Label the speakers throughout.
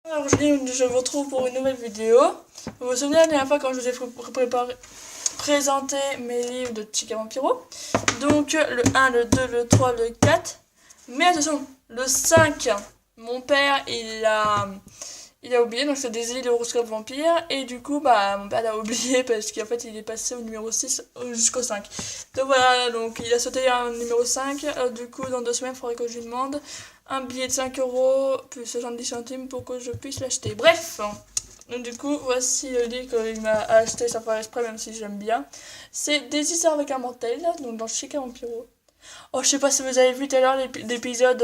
Speaker 1: Alors aujourd'hui, je vous retrouve pour une nouvelle vidéo. Vous vous souvenez la dernière fois quand je vous ai présenté mes livres de Chica Vampiro? Donc le 1, le 2, le 3, le 4. Mais attention, le 5, mon père il a oublié, donc c'est des îles horoscope vampire. Et du coup, mon père l'a oublié parce qu'en fait il est passé au numéro 6 jusqu'au 5. Donc voilà, donc il a sauté un numéro 5. Du coup, dans 2 semaines, il faudrait que je lui demande un billet de 5 € plus 70 centimes pour que je puisse l'acheter. Bref, donc du coup, voici le livre qu'il m'a acheté sans faire exprès, même si j'aime bien. C'est Des histoires avec un mortel, donc dans Chica Vampiro. Oh, je sais pas si vous avez vu tout à l'heure l'épisode,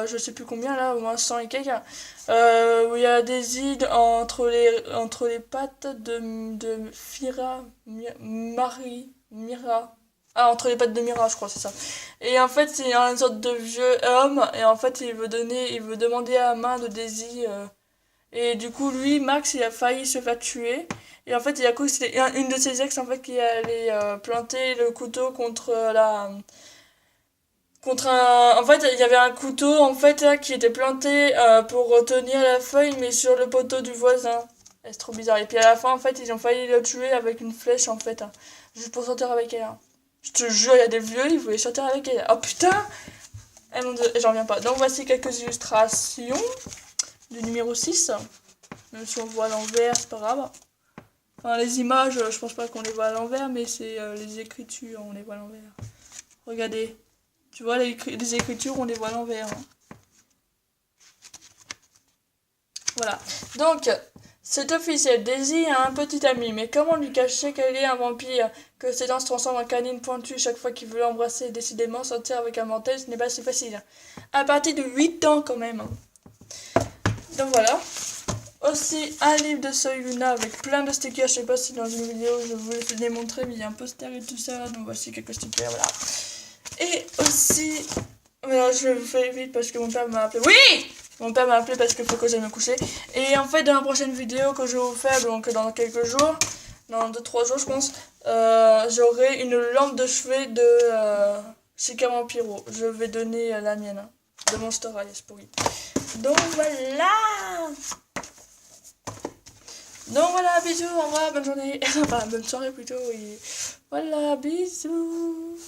Speaker 1: je sais plus combien là, au moins 100 et quelques, où il y a des îles entre les pattes de Mira. Ah, entre les pattes de Mira, je crois, c'est ça. Et en fait, c'est une sorte de vieux homme, et en fait, il veut demander à main de Daisy, et du coup, lui, Max, il a failli se faire tuer. Et en fait, il y a cru que c'était une de ses ex, en fait, qui allait planter le couteau contre un... En fait, il y avait un couteau, en fait, là, qui était planté pour retenir la feuille, mais sur le poteau du voisin. C'est trop bizarre. Et puis à la fin, en fait, ils ont failli le tuer avec une flèche, en fait, juste pour sortir avec elle. Je te jure, il y a des vieux, ils voulaient sortir avec elle. Oh putain! Eh mon dieu, j'en reviens pas. Donc voici quelques illustrations du numéro 6. Même si on voit à l'envers, c'est pas grave. Enfin, les images, je pense pas qu'on les voit à l'envers, mais c'est les écritures, on les voit à l'envers. Regardez. Tu vois, les écritures, on les voit à l'envers. Voilà. Donc, c'est officiel. Daisy a un petit ami, mais comment lui cacher qu'elle est un vampire? Que ses dents se transforment en canines pointues chaque fois qu'il veut l'embrasser? Décidément, sortir avec un mortel, ce n'est pas si facile. À partir de 8 ans, quand même. Donc voilà. Aussi, un livre de Soy Luna avec plein de stickers. Je sais pas si dans une vidéo je vous les montrer, mais il y a un poster et tout ça. Donc voici quelques stickers, voilà. Et aussi, voilà, je le fais vite parce que mon père m'a appelé. Oui! Mon père m'a appelé parce qu'il faut que j'aille me coucher. Et en fait, dans la prochaine vidéo que je vais vous faire, donc dans quelques jours, dans 2-3 jours, je pense, j'aurai une lampe de chevet de Chica Vampiro. Je vais donner la mienne, de Monster Alice pourri. Donc voilà! Donc voilà, bisous, au revoir, bonne journée. Enfin, bonne soirée plutôt, oui. Voilà, bisous.